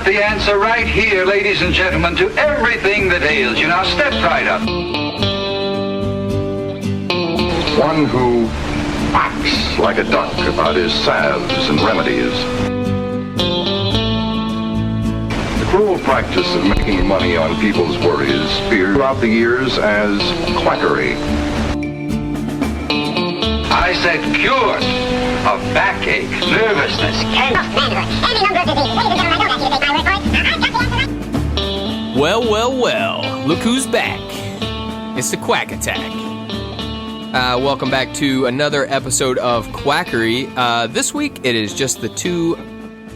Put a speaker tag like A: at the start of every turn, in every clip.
A: the answer right here, ladies and gentlemen, to everything that ails you. Now step right up.
B: One who acts like a duck about his salves and remedies. The cruel practice of making money on people's worries feared throughout the years as quackery.
A: I said cured of backache, nervousness,
C: Well, look who's back. It's the Quack Attack. Welcome back to another episode of Quackery. This week, it is just the two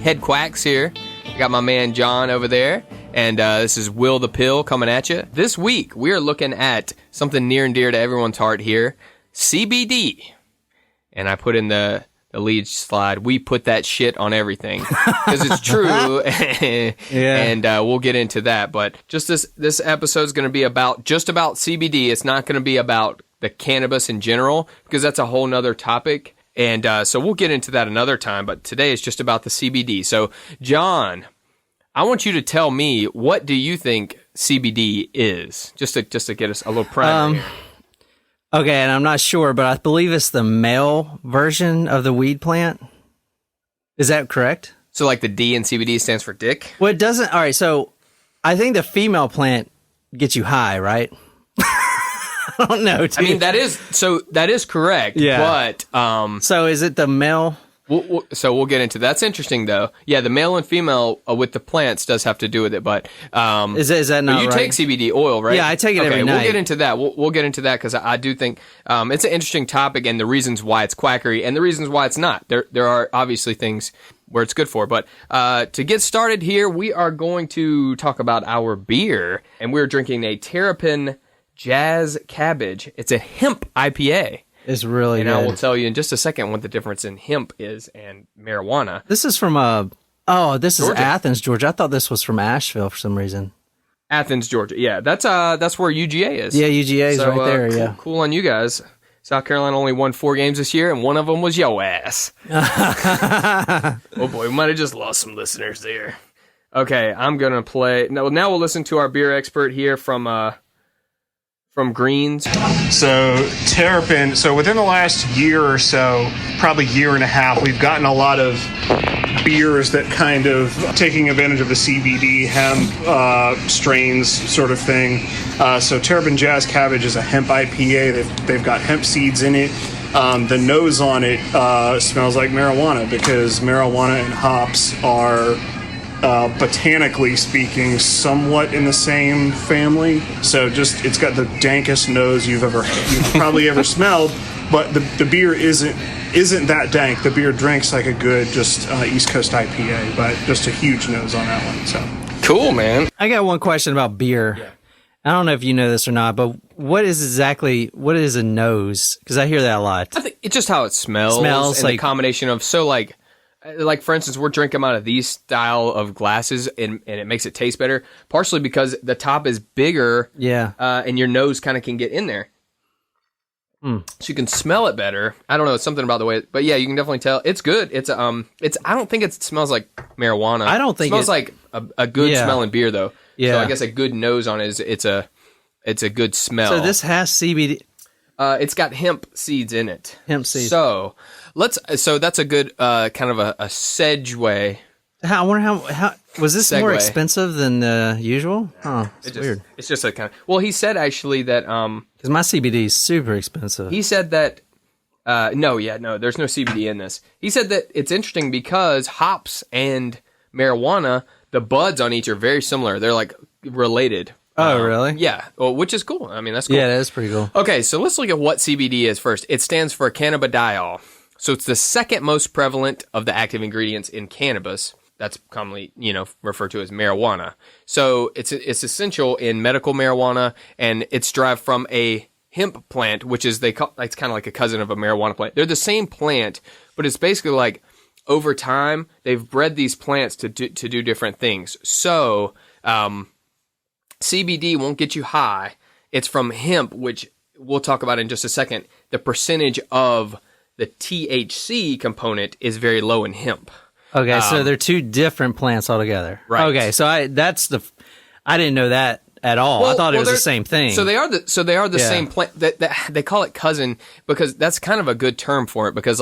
C: head quacks here. I got my man John over there, and this is Will the Pill coming at you. This week, we are looking at something near and dear to everyone's heart here, CBD. And I put in the lead slide, we put that shit on everything, because it's true. Yeah. And we'll get into that. But just this episode is going to be just about CBD. It's not going to be about the cannabis in general, because that's a whole nother topic. And so we'll get into that another time. But today is just about the CBD. So, John, I want you to tell me, what do you think CBD is? Just to get us a little primer here.
D: Okay, and I'm not sure, but I believe it's the male version of the weed plant. Is that correct?
C: So like the D in CBD stands for dick?
D: Well, it doesn't. All right, so I think the female plant gets you high, right? I don't know.
C: I mean, that is correct.
D: Yeah.
C: But
D: so is it the male?
C: So we'll get into that. That's interesting, though. Yeah, the male and female with the plants does have to do with it, but
D: is that not
C: you
D: right?
C: take CBD oil, right?
D: Yeah, I take it every night.
C: We'll get into that. We'll get into that, because I do think it's an interesting topic, and the reasons why it's quackery and the reasons why it's not. There are obviously things where it's good for, but to get started here, we are going to talk about our beer, and we're drinking a Terrapin Jazz Cabbage. It's a hemp IPA.
D: It's really good.
C: And I will tell you in just a second what the difference in hemp is and marijuana.
D: This is from this is Athens, Georgia. I thought this was from Asheville for some reason.
C: Athens, Georgia. Yeah, that's where UGA is.
D: Yeah, UGA is right there. Yeah,
C: cool on you guys. South Carolina only won 4 games this year, and one of them was yo ass. Oh boy, we might have just lost some listeners there. Okay, I'm gonna play now. We'll listen to our beer expert here from Greens.
E: So Terrapin, so within the last year or so, probably year and a half, we've gotten a lot of beers that kind of taking advantage of the CBD hemp strains sort of thing. So Terrapin Jazz Cabbage is a hemp IPA. They've got hemp seeds in it. The nose on it smells like marijuana, because marijuana and hops are botanically speaking, somewhat in the same family. So it's got the dankest nose you've probably ever smelled. But the beer isn't that dank. The beer drinks like a good East Coast IPA, but just a huge nose on that one. So
C: cool, man.
D: I got one question about beer. Yeah. I don't know if you know this or not, but what is a nose? Because I hear that a lot.
C: I think it's just how it smells and like the combination of like, for instance, we're drinking them out of these style of glasses, and it makes it taste better, partially because the top is bigger, and your nose kind of can get in there. So you can smell it better. I don't know, it's something about the way, but yeah, you can definitely tell. It's good. I don't think it smells like marijuana.
D: I don't think
C: it smells like a good smelling beer, though.
D: Yeah.
C: So I guess a good nose on it it's a good smell.
D: So this has CBD.
C: It's got hemp seeds in it.
D: Hemp seeds.
C: So that's a good kind of a segue.
D: I wonder how was this more expensive than usual? Oh, it's weird.
C: It's just a kind of. Well, he said actually that
D: because my CBD is super expensive.
C: He said that no, there's no CBD in this. He said that it's interesting because hops and marijuana, the buds on each are very similar. They're like related.
D: Oh, really?
C: Yeah, well, which is cool. I mean, that's cool.
D: Yeah, that is pretty cool.
C: Okay, so let's look at what CBD is first. It stands for cannabidiol. So it's the second most prevalent of the active ingredients in cannabis. That's commonly, referred to as marijuana. So it's essential in medical marijuana, and it's derived from a hemp plant, which is it's kind of like a cousin of a marijuana plant. They're the same plant, but it's basically like over time they've bred these plants to do different things. So CBD won't get you high. It's from hemp, which we'll talk about in just a second. The percentage of the THC component is very low in hemp.
D: Okay, so they're two different plants altogether.
C: Right.
D: Okay, so I didn't know that at all. I thought it was the same thing.
C: So they are the same plant. They call it cousin because that's kind of a good term for it. Because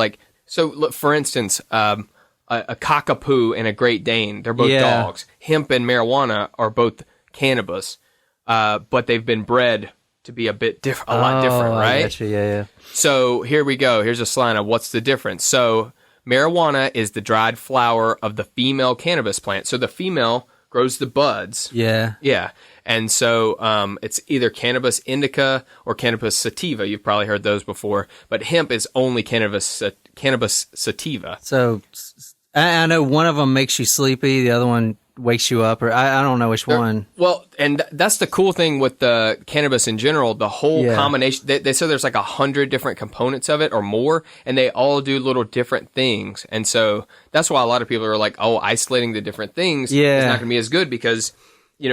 C: look, for instance, a cockapoo and a Great Dane, they're both dogs. Hemp and marijuana are both cannabis, but they've been bred to be a lot different, right?
D: I got you. Yeah.
C: So here we go. Here's a slide of what's the difference. So marijuana is the dried flower of the female cannabis plant. So the female grows the buds.
D: Yeah.
C: Yeah. And so it's either cannabis indica or cannabis sativa. You've probably heard those before. But hemp is only cannabis sativa.
D: So I know one of them makes you sleepy. The other one wakes you up. Or I don't know which one.
C: Well, and that's the cool thing with the cannabis in general. The whole combination, they say there's like 100 different components of it or more, and they all do little different things. And so that's why a lot of people are like, oh, isolating the different things is not going to be as good because,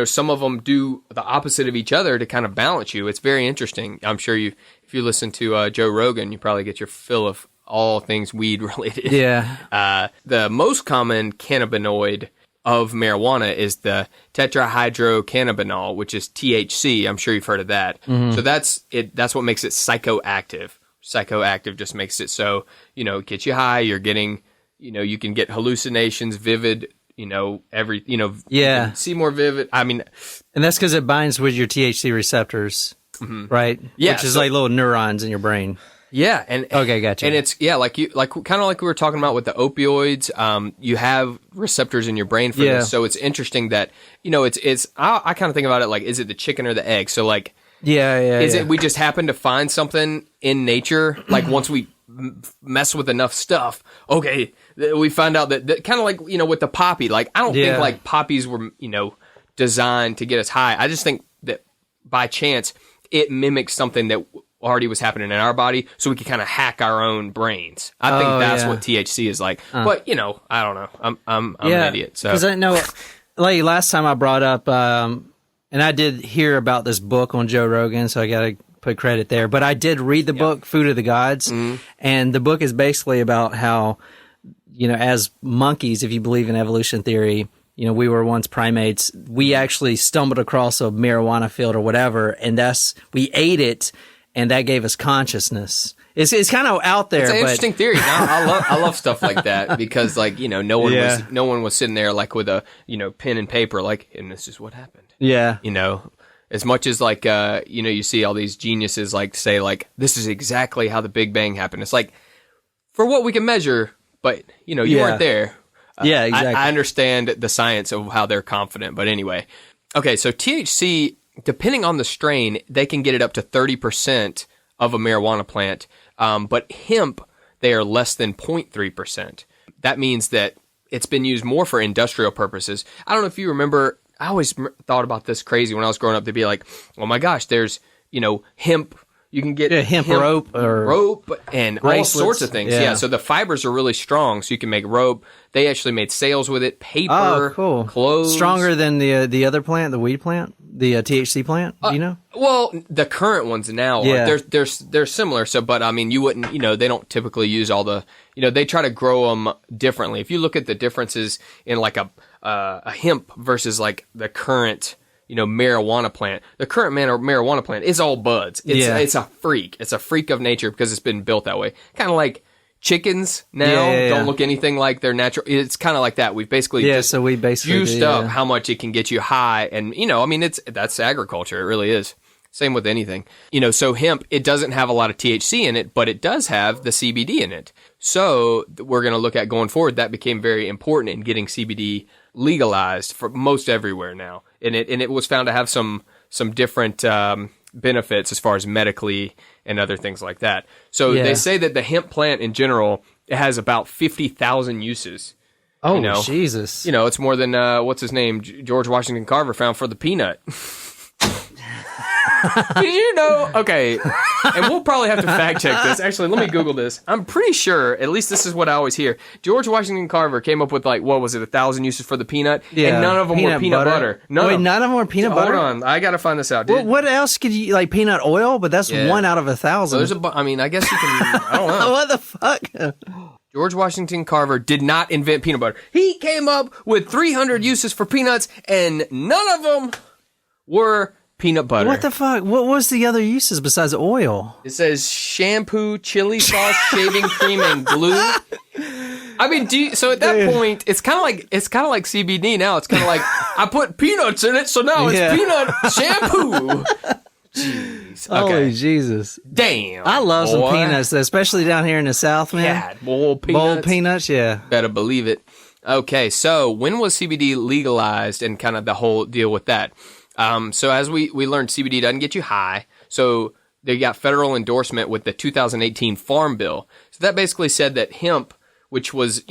C: some of them do the opposite of each other to kind of balance you. It's very interesting. I'm sure if you listen to Joe Rogan, you probably get your fill of all things weed related.
D: Yeah.
C: The most common cannabinoid of marijuana is the tetrahydrocannabinol, which is THC. I'm sure you've heard of that. Mm-hmm. So that's it. That's what makes it psychoactive. Psychoactive just makes it so, it gets you high. You're getting, you can get hallucinations, vivid, you can see more vivid. I mean,
D: and that's because it binds with your THC receptors, right?
C: Yeah.
D: Which is like little neurons in your brain.
C: Yeah, and
D: okay, gotcha.
C: And it's kind of like we were talking about with the opioids. You have receptors in your brain for this, so it's interesting that it's. I kind of think about it like, is it the chicken or the egg? So like, is it we just happen to find something in nature? Like once we mess with enough stuff, okay, we find out that kind of like with the poppy. Like I don't think like poppies were designed to get us high. I just think that by chance it mimics something that already was happening in our body, so we could kind of hack our own brains. I think that's what THC is like. But I don't know. I'm an idiot. So
D: because I know, like last time I brought up, and I did hear about this book on Joe Rogan, so I got to put credit there. But I did read the book Food of the Gods, and the book is basically about how as monkeys, if you believe in evolution theory, we were once primates. We actually stumbled across a marijuana field or whatever, and we ate it. And that gave us consciousness. It's kind of out there.
C: It's an interesting theory. I love stuff like that because no one was sitting there like with a pen and paper like, and this is what happened.
D: Yeah.
C: As much as like you see all these geniuses like say like this is exactly how the Big Bang happened. It's like for what we can measure, but you weren't there.
D: Yeah, exactly.
C: I understand the science of how they're confident, but anyway. Okay, so THC. Depending on the strain, they can get it up to 30% of a marijuana plant. But hemp, they are less than 0.3%. That means that it's been used more for industrial purposes. I don't know if you remember, I always thought about this crazy when I was growing up. They'd be like, oh my gosh, there's, hemp. You can get
D: hemp rope
C: and
D: bracelets.
C: All sorts of things. Yeah, so the fibers are really strong, so you can make rope. They actually made sails with it, paper, clothes.
D: Stronger than the other plant, the weed plant, the THC plant,
C: Well, the current ones now, they're similar. So, but I mean, you wouldn't, they don't typically use all the, they try to grow them differently. If you look at the differences in like a hemp versus like the current, marijuana plant. The current marijuana plant is all buds. It's a freak. It's a freak of nature because it's been built that way. Kind of like chickens now don't look anything like their natural. It's kind of like that. We've basically juiced up how much it can get you high, and that's agriculture. It really is. Same with anything. So hemp, it doesn't have a lot of THC in it, but it does have the CBD in it. So we're going to look at going forward. That became very important in getting CBD legalized for most everywhere now. And it was found to have some different benefits as far as medically and other things like that. So they say that the hemp plant in general, it has about 50,000 uses.
D: Oh, Jesus.
C: It's more than, what's his name, George Washington Carver found for the peanut. Did you know? Okay, and we'll probably have to fact check this. Actually, let me Google this. I'm pretty sure, at least this is what I always hear. George Washington Carver came up with 1,000 uses for the peanut, and none of them were peanut butter.
D: None of them were peanut butter?
C: Hold on, I gotta find this out.
D: What else could you, like peanut oil? But that's 1 out of 1,000.
C: So I guess you can, I don't know.
D: What the fuck?
C: George Washington Carver did not invent peanut butter. He came up with 300 uses for peanuts, and none of them were peanut butter.
D: What the fuck? What was the other uses besides oil?
C: It says shampoo, chili sauce, shaving cream, and glue. I mean, so at that point, it's kind of like CBD now. It's kind of like I put peanuts in it, so now it's peanut shampoo. Jeez. Okay.
D: Holy Jesus.
C: Damn.
D: I love some peanuts, especially down here in the South, man.
C: Yeah, boiled
D: peanuts, yeah.
C: Better believe it. Okay, so when was CBD legalized and kind of the whole deal with that? So as we learned, CBD doesn't get you high. So they got federal endorsement with the 2018 Farm Bill. So that basically said that hemp, which was,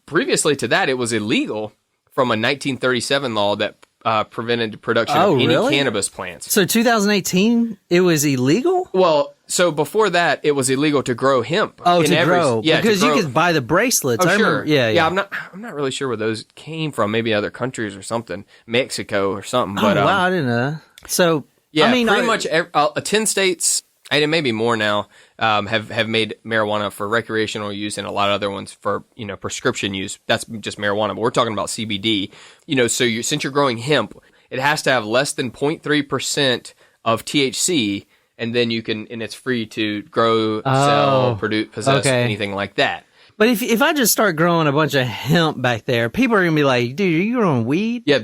C: previously to that, it was illegal from a 1937 law that prevented production of any cannabis plants.
D: So 2018, it was illegal?
C: Well, so before that, it was illegal to grow hemp.
D: Grow. Yeah, because you could buy the bracelets.
C: Oh, sure.
D: Yeah.
C: I'm not really sure where those came from. Maybe other countries or something, Mexico or something.
D: Oh,
C: But
D: wow, I didn't know. So
C: yeah, pretty much 10 states, and maybe more now, have made marijuana for recreational use, and a lot of other ones for prescription use. That's just marijuana, but we're talking about CBD. So since you're growing hemp, it has to have less than 0.3% of THC. And then you can, and it's free to grow, sell, possess, anything like that.
D: But if I just start growing a bunch of hemp back there, people are going to be like, dude, are you growing weed?
C: Yeah.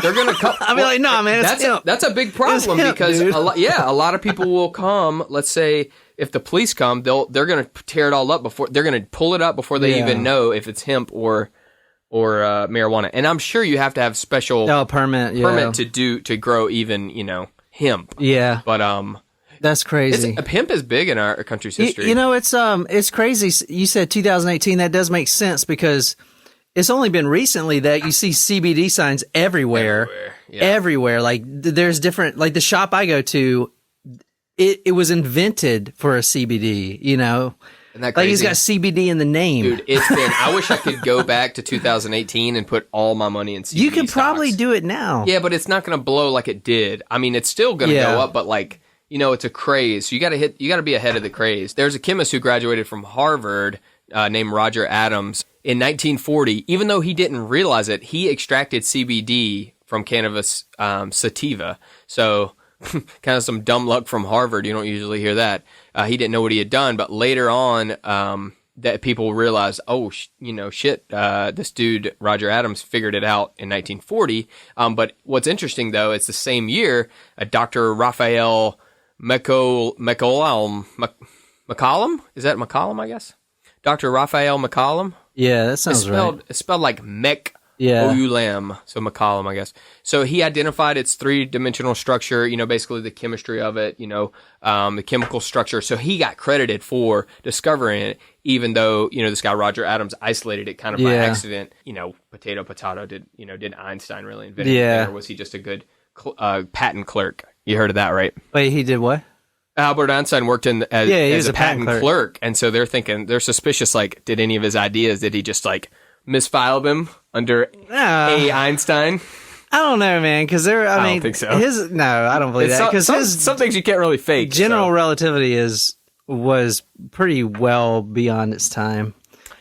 C: They're going to come.
D: I'll be like, no, man, it's hemp.
C: That's a big problem
D: hemp,
C: because,
D: dude.
C: a lot of people will come. Let's say if the police come, they're going to tear it all up they're going to pull it up before they even know if it's hemp or marijuana. And I'm sure you have to have special
D: permit
C: to grow even, hemp.
D: Yeah.
C: But,
D: that's crazy.
C: Hemp is big in our country's history.
D: It's crazy. You said 2018. That does make sense because it's only been recently that you see CBD signs everywhere. Everywhere. Like there's different. Like the shop I go to, it was invented for a CBD.
C: Isn't that crazy?
D: Like he's got CBD in the name.
C: Dude, I wish I could go back to 2018 and put all my money in CBD.
D: You could probably do it now.
C: Yeah, but it's not going to blow like it did. I mean, it's still going to go up, but like. It's a craze. So you got to be ahead of the craze. There's a chemist who graduated from Harvard named Roger Adams in 1940. Even though he didn't realize it, he extracted CBD from cannabis sativa. So kind of some dumb luck from Harvard. You don't usually hear that. He didn't know what he had done, but later on, that people realized, shit, this dude, Roger Adams, figured it out in 1940. But what's interesting, though, it's the same year, Dr. Raphael McCollum? Is that McCollum, I guess? Dr. Raphael McCollum?
D: Yeah, that sounds right.
C: It's spelled like Oulam, so McCollum, I guess. So he identified its three-dimensional structure, basically the chemistry of it, the chemical structure. So he got credited for discovering it, even though, this guy Roger Adams isolated it kind of by accident. Potato, did Einstein really invent it? Or was he just a good patent clerk? You heard of that, right?
D: Wait, he did what?
C: Albert Einstein worked as a patent clerk. And so they're suspicious, like, did any of his ideas, did he just, like, misfile them under A. Einstein?
D: I don't know, man, because I don't think so. I don't believe that. Because
C: some things you can't really fake.
D: General relativity was pretty well beyond its time.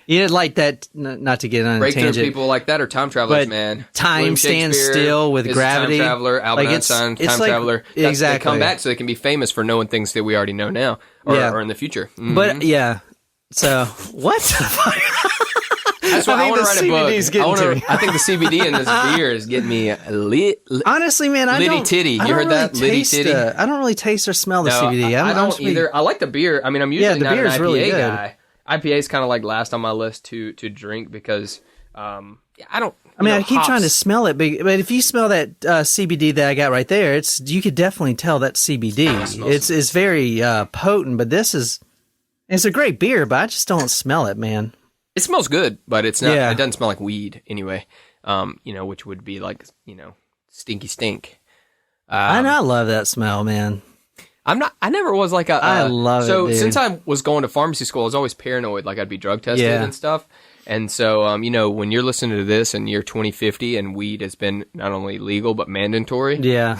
D: You did like that, not to get on a
C: breakthrough
D: tangent.
C: people like that are time travelers, man.
D: Time stands still with gravity.
C: Time traveler, Albert Einstein, time traveler.
D: Exactly.
C: They come back so they can be famous for knowing things that we already know now or in the future. Mm-hmm.
D: But so what?
C: That's why I want to write a book. I think the CBD in this beer is getting me lit.
D: Honestly, man,
C: Litty titty. You heard that? Litty titty.
D: I don't really taste or smell the CBD.
C: I don't either. I like the beer. I mean, I'm usually not an IPA guy. IPA is kind of like last on my list to drink because I don't.
D: I mean, I keep trying to smell it, but if you smell that CBD that I got right there, you could definitely tell that's CBD. It's very potent, but it's a great beer, but I just don't smell it, man.
C: It smells good, but it's not. Yeah. It doesn't smell like weed anyway. Which would be like stinky stink.
D: And I love that smell, man.
C: I never was like
D: I love it.
C: So
D: dude.
C: Since I was going to pharmacy school, I was always paranoid, like I'd be drug tested and stuff. And so, when you're listening to this in year 2050 and weed has been not only legal but mandatory.
D: Yeah.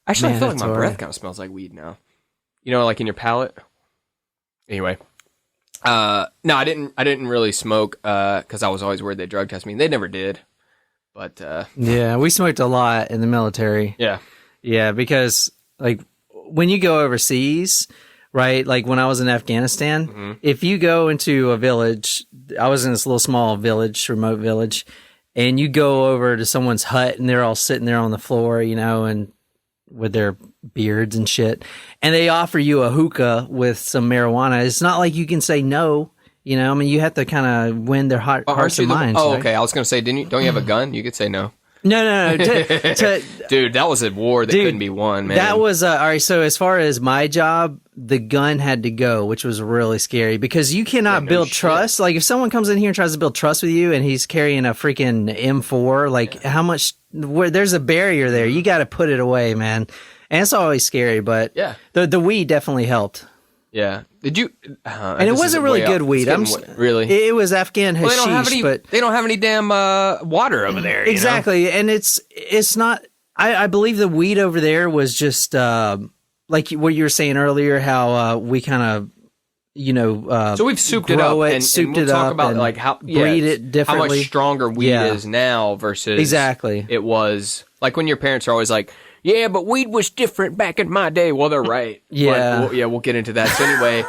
C: Actually, I feel like my breath kind of smells like weed now. Like in your palate. Anyway. No, I didn't really smoke because I was always worried they drug test me. They never did. But
D: yeah, we smoked a lot in the military.
C: yeah.
D: Yeah, because like when you go overseas, right? Like when I was in Afghanistan, if you go into a village, I was in this little small village, remote village, and you go over to someone's hut and they're all sitting there on the floor, and with their beards and shit, and they offer you a hookah with some marijuana. It's not like you can say no. I mean, you have to kind of win their hearts and minds.
C: Oh,
D: right?
C: okay. I was going to say, don't you have a gun? You could say no.
D: No.
C: Dude, that was a war that couldn't be won, man.
D: That was all right. So as far as my job, the gun had to go, which was really scary because you cannot build trust. Like if someone comes in here and tries to build trust with you, and he's carrying a freaking M4, like how much? There's a barrier there. You got to put it away, man. And it's always scary, but the weed definitely helped.
C: Yeah. Did you?
D: And it wasn't really good weed.
C: Really?
D: It was Afghan hashish, but
C: they don't have any damn water over there.
D: Exactly, and it's not. I believe the weed over there was just like what you were saying earlier. How we kind of
C: so we've souped it up and we'll talk about like how
D: breed it differently.
C: How much stronger weed is now versus
D: exactly
C: it was like when your parents are always like. Yeah, but weed was different back in my day. Well, they're right.
D: Yeah.
C: We'll get into that. So anyway,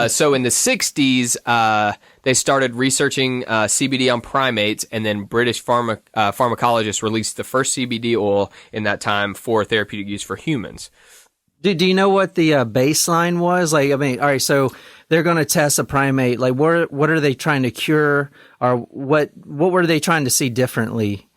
C: so in the 60s, they started researching CBD on primates, and then British pharmacologists released the first CBD oil in that time for therapeutic use for humans.
D: Do you know what the baseline was? Like, I mean, all right, so they're going to test a primate. Like, what are they trying to cure, or what were they trying to see differently?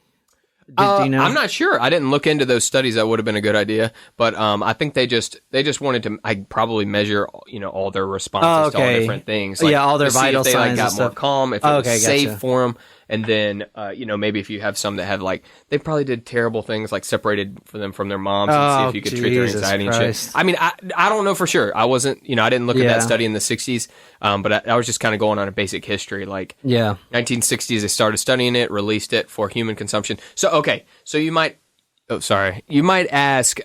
D: Do you know?
C: I'm not sure. I didn't look into those studies. That would have been a good idea. But I think they just wanted to probably measure all their responses to all different things. Like,
D: all their vital
C: if they,
D: signs
C: got
D: and
C: more
D: stuff.
C: calm, if it was safe
D: gotcha.
C: for them. And then, maybe if you have some that have they probably did terrible things like separated for them from their moms and see if you could treat their anxiety and shit. I mean, I don't know for sure. I wasn't, I didn't look at that study in the 60s, but I was just kind of going on a basic history. Like, 1960s, they started studying it, released it for human consumption. So, okay. So you might ask,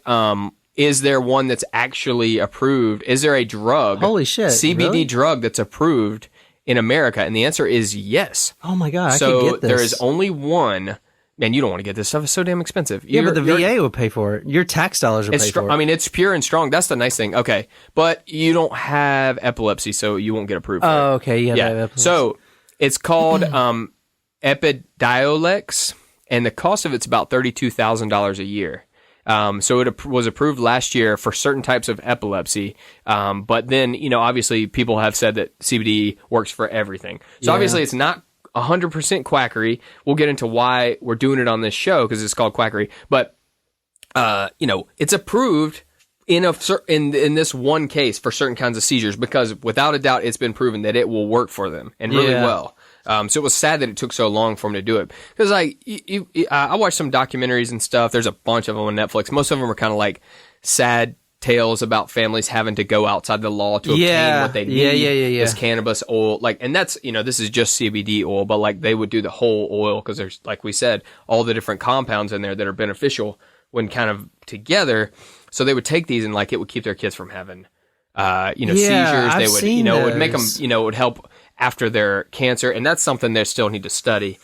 C: is there one that's actually approved? Is there a drug?
D: Holy shit.
C: CBD
D: really?
C: drug that's approved in America? And the answer is yes.
D: Oh my God, I
C: so
D: can get this.
C: There is only one. Man, you don't want to get this stuff. It's so damn expensive.
D: Yeah, but the VA would pay for it. Your tax dollars would pay for it.
C: I mean, it's pure and strong. That's the nice thing. Okay. But you don't have epilepsy, so you won't get approved for it.
D: Oh, okay. Yeah. Have epilepsy.
C: So it's called Epidiolex, and the cost of it's about $32,000 a year. So it was approved last year for certain types of epilepsy. But then, obviously people have said that CBD works for everything. So obviously it's not 100% quackery. We'll get into why we're doing it on this show because it's called quackery. But, it's approved in this one case for certain kinds of seizures because without a doubt it's been proven that it will work for them and really well. So it was sad that it took so long for him to do it because I watched some documentaries and stuff. There's a bunch of them on Netflix. Most of them are kind of like sad tales about families having to go outside the law to obtain what they need. This cannabis oil, and that's, this is just CBD oil, but they would do the whole oil because there's, like we said, all the different compounds in there that are beneficial when kind of together. So they would take these and it would keep their kids from having, seizures. They would, it would make them, it would help after their cancer. And that's something they still need to study.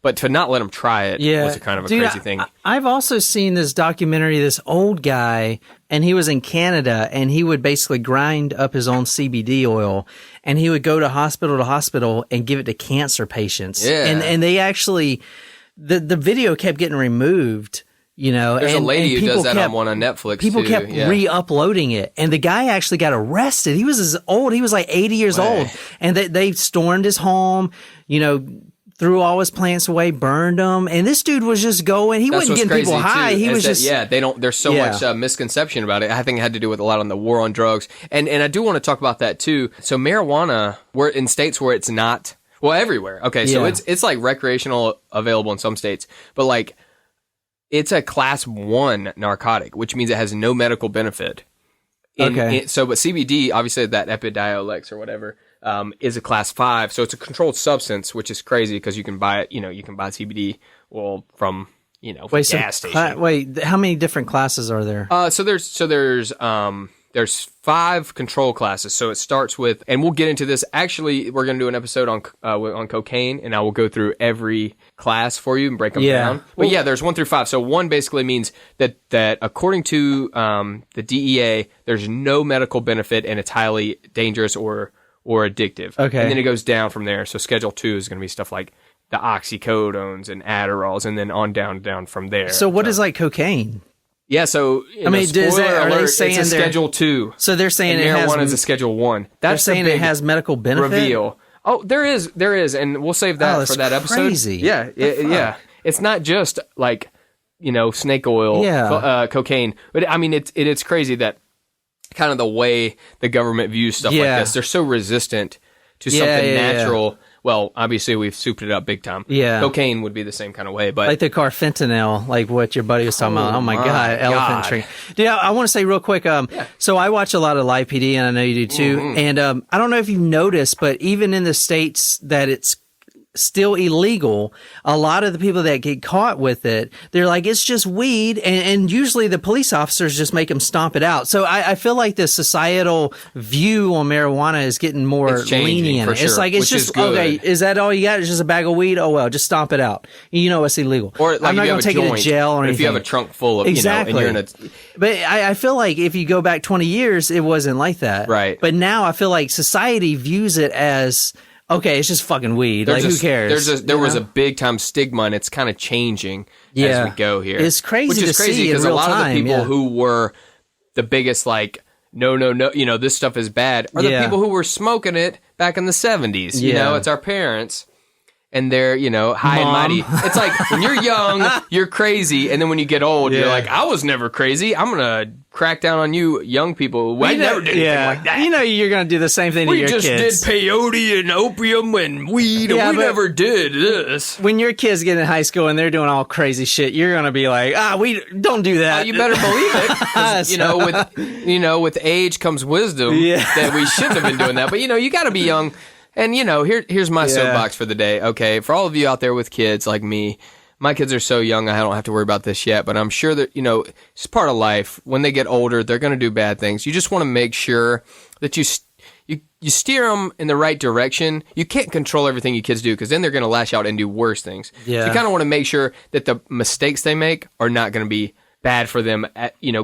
C: But to not let them try it was a kind of a crazy thing.
D: I've also seen this documentary, this old guy, and he was in Canada, and he would basically grind up his own CBD oil, and he would go to hospital and give it to cancer patients. Yeah. And they actually, the video kept getting removed.
C: There's a lady who does that on one on Netflix.
D: People kept re-uploading it, and the guy actually got arrested. He was old. He was 80 years old, and they stormed his home. Threw all his plants away, burned them, and this dude was just going. He wasn't getting people high. He was just
C: they don't. There's so much misconception about it. I think it had to do with a lot on the war on drugs, and I do want to talk about that too. So marijuana, we're in states where it's not everywhere. Okay, so it's recreational available in some states, but it's a class 1 narcotic, which means it has no medical benefit. But CBD, obviously that Epidiolex or whatever, is a class 5. So it's a controlled substance, which is crazy because you can buy it, you can buy CBD from, gas station.
D: Wait, how many different classes are there?
C: So there's there's 5 control classes. So it starts with, and we'll get into this. Actually, we're going to do an episode on cocaine, and I will go through every class for you and break them down. But there's 1 through 5. So 1 basically means that according to the DEA, there's no medical benefit and it's highly dangerous or addictive.
D: Okay.
C: And then it goes down from there. So Schedule 2 is going to be stuff like the oxycodones and Adderalls, and then on down from there.
D: So what is like cocaine?
C: Yeah, so
D: I mean, are they saying
C: it's a Schedule 2?
D: So they're saying
C: and
D: it has
C: marijuana is a Schedule 1. That's
D: they're saying it has medical benefit.
C: Reveal. Oh, there is, and we'll save that for that episode.
D: Crazy.
C: Yeah, it's not just like snake oil, cocaine, but I mean it's crazy that kind of the way the government views stuff like this. They're so resistant to something natural. Yeah. Well, obviously we've souped it up big time. Yeah, cocaine would be the same kind of way, but
D: like the carfentanil, like what your buddy was talking about. Oh my God, elephant tree. Dude, I want to say real quick. So I watch a lot of Live PD, and I know you do too. Mm-hmm. And I don't know if you've noticed, but even in the states that it's still illegal, a lot of the people that get caught with it, they're like, it's just weed, and usually the police officers just make them stomp it out. So I feel like the societal view on marijuana is getting more lenient.
C: Sure,
D: it's like, it's just, okay, is that all you got? It's just a bag of weed? Oh well, just stomp it out. It's illegal.
C: Or like
D: I'm not going to take it to jail or anything.
C: If you have a trunk full of,
D: exactly.
C: and you're in a...
D: But I feel like if you go back 20 years, it wasn't like that.
C: Right.
D: But now I feel like society views it as, okay, it's just fucking weed. Who cares?
C: There was a big time stigma, and it's kind of changing as we go here.
D: It's crazy.
C: Which is crazy because a lot of the people who were the biggest, like, no, this stuff is bad, are the people who were smoking it back in the 70s. It's our parents. And they're, high and mighty. It's like when you're young, you're crazy. And then when you get old, you're like, I was never crazy. I'm going to crack down on you young people. I never did anything like that.
D: You're going to do the same thing to your kids.
C: We just did peyote and opium and weed, and we never did this.
D: When your kids get in high school and they're doing all crazy shit, you're going to be like, we don't do that.
C: You better believe it. With age comes wisdom that we shouldn't have been doing that. But, you got to be young. And, here's my soapbox for the day, okay? For all of you out there with kids like me, my kids are so young, I don't have to worry about this yet, but I'm sure that, it's part of life. When they get older, they're going to do bad things. You just want to make sure that you steer them in the right direction. You can't control everything your kids do, because then they're going to lash out and do worse things. Yeah. So you kind of want to make sure that the mistakes they make are not going to be bad for them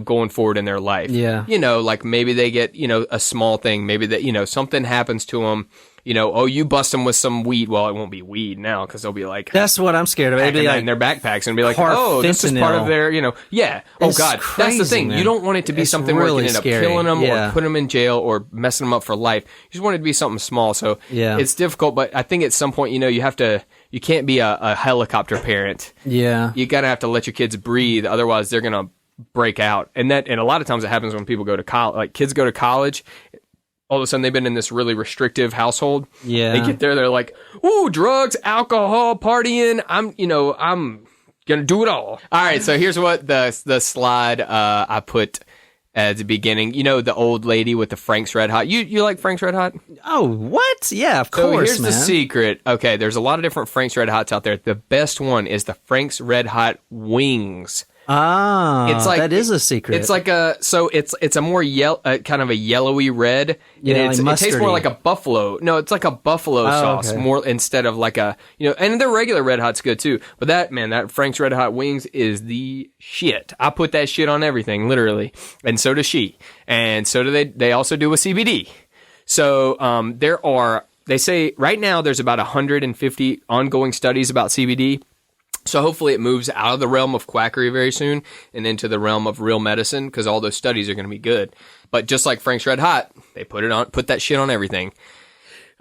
C: going forward in their life. Yeah. Like maybe they get, a small thing. Maybe that, something happens to them. You bust them with some weed. Well, it won't be weed now, because they'll be like...
D: That's what I'm scared of. It'd be like
C: in their backpacks and be like, this is part of their, yeah. Oh, God.
D: Crazy,
C: that's the thing. Man. You don't want it to be something really where you can end up killing them or putting them in jail or messing them up for life. You just want it to be something small. So it's difficult, but I think at some point, you can't be a helicopter parent. Yeah. You got to have to let your kids breathe. Otherwise, they're going to break out. And a lot of times it happens when people go to college. Like, kids go to college, all of a sudden they've been in this really restrictive household. Yeah. They get there, they're like, ooh, drugs, alcohol, partying. I'm going to do it all. All right. So here's what the slide I put at the beginning. The old lady with the Frank's Red Hot. You like Frank's Red Hot?
D: Oh, what? Yeah, of course,
C: here's the secret. Okay. There's a lot of different Frank's Red Hots out there. The best one is the Frank's Red Hot Wings.
D: Ah, it's like, that is a secret.
C: It's like it's a more kind of a yellowy red.
D: Yeah,
C: it tastes more like a buffalo. No, it's like a buffalo sauce more instead of like a, and their regular Red Hot's good too. But that Frank's Red Hot Wings is the shit. I put that shit on everything, literally. And so does she. And so do they. They also do with CBD. So, they say right now there's about 150 ongoing studies about CBD. So hopefully it moves out of the realm of quackery very soon and into the realm of real medicine, because all those studies are going to be good. But just like Frank's Red Hot, they put that shit on everything.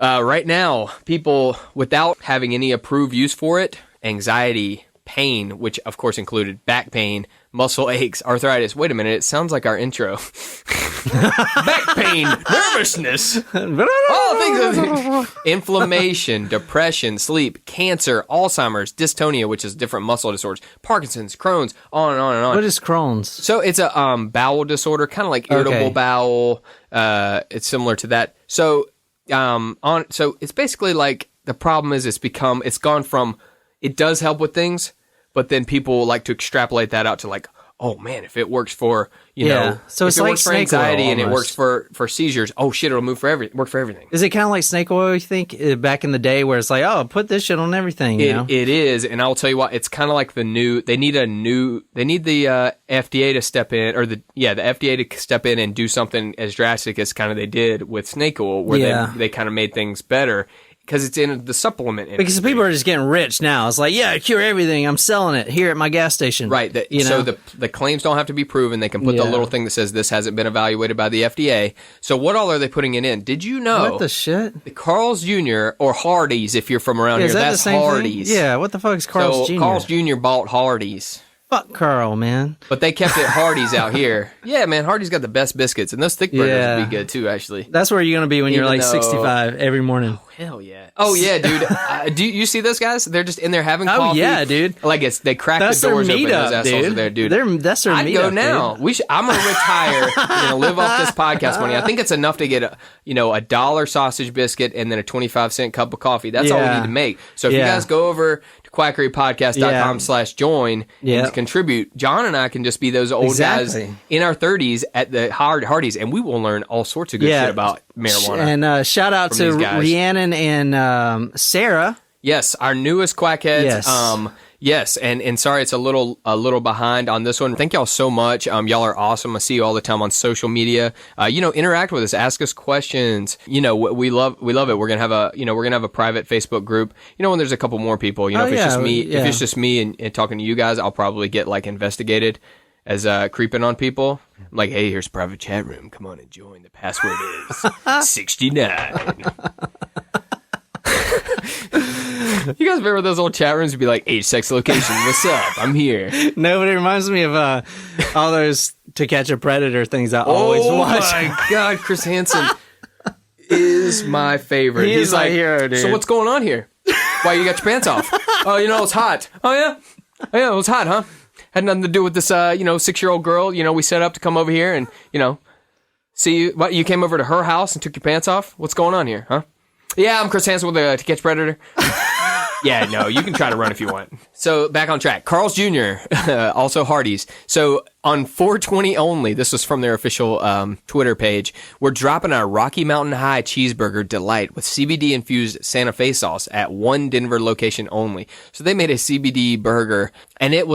C: Right now, people without having any approved use for it, anxiety, pain, which of course included back pain, muscle aches, arthritis. Wait a minute, it sounds like our intro. Back pain, nervousness, all things, inflammation, depression, sleep, cancer, Alzheimer's, dystonia, which is different muscle disorders, Parkinson's, Crohn's, on and on and on.
D: What is Crohn's?
C: So it's a bowel disorder, kind of like irritable bowel. It's similar to that. So so it's basically like the problem is it's gone from it does help with things, but then people like to extrapolate that out to like, oh man, if it works for, you know,
D: so it's
C: if it
D: like
C: works for
D: snake
C: anxiety
D: oil
C: and it
D: almost.
C: works for seizures, oh shit, it'll work for everything.
D: Is it kind of like snake oil, you think, back in the day where it's like, oh, put this shit on everything, you know?
C: It is, and I'll tell you what, it's kind of like they need the FDA to step in, or the FDA to step in and do something as drastic as kind of they did with snake oil, where they kind of made things better. Because it's in the supplement industry.
D: Because people are just getting rich now. It's like, yeah, cure everything. I'm selling it here at my gas station.
C: Right. So the claims don't have to be proven. They can put the little thing that says this hasn't been evaluated by the FDA. So what all are they putting it in? Did you know?
D: What the shit?
C: The Carl's Jr. or Hardee's, if you're from around here,
D: is that
C: that's
D: the same
C: Hardee's.
D: thing? Yeah, what the fuck is Carl's Jr.?
C: Carl's Jr. bought Hardee's.
D: Fuck Carl, man.
C: But they kept it Hardee's out here. Yeah, man, Hardee's got the best biscuits, and those thick burgers would be good too, actually.
D: That's where you're going to be when you're
C: Even
D: like 65 every morning.
C: Oh, hell yeah. Oh, yeah, dude. Do you see those guys? They're just in there having coffee.
D: Oh, yeah, dude.
C: Like they crack
D: That's
C: the doors
D: their
C: open.
D: meetup,
C: Those assholes are there, dude.
D: That's their
C: I'd
D: meetup,
C: go now.
D: dude.
C: I'm going to retire. I'm going to live off this podcast money. I think it's enough to get a $1 sausage biscuit and then a 25-cent cup of coffee. That's all we need to make. So if you guys go over to quackerypodcast.com/join and contribute, John and I can just be those old guys in our 30s at the Hardee's, and we will learn all sorts of good shit about marijuana.
D: And shout out to Rhiannon and Sarah.
C: Yes, our newest quackheads.
D: Yes.
C: Yes, and sorry it's a little behind on this one. Thank y'all so much. Y'all are awesome. I see you all the time on social media. Interact with us, ask us questions. We love it. We're gonna have a private Facebook group. When there's a couple more people. If it's just me and talking to you guys, I'll probably get like investigated as creeping on people. I'm like, hey, here's a private chat room. Come on and join. The password is 69. You guys remember those old chat rooms would be like, age, sex, location, what's up? I'm here.
D: No, but it reminds me of all those To Catch a Predator things I always watch.
C: Oh my God, Chris Hansen is my favorite.
D: He's like, hero, dude.
C: So what's going on here? Why you got your pants off? Oh, it's hot. Oh yeah? Oh yeah, it was hot, huh? Had nothing to do with this, 6-year-old girl. We set up to come over here and, see you. What, you came over to her house and took your pants off? What's going on here, huh? Yeah, I'm Chris Hansen with the To Catch Predator. Yeah, no, you can try to run if you want. So back on track. Carl's Jr., also Hardee's. So on 420 only, this was from their official Twitter page, we're dropping our Rocky Mountain High Cheeseburger Delight with CBD-infused Santa Fe sauce at one Denver location only. So they made a CBD burger, and it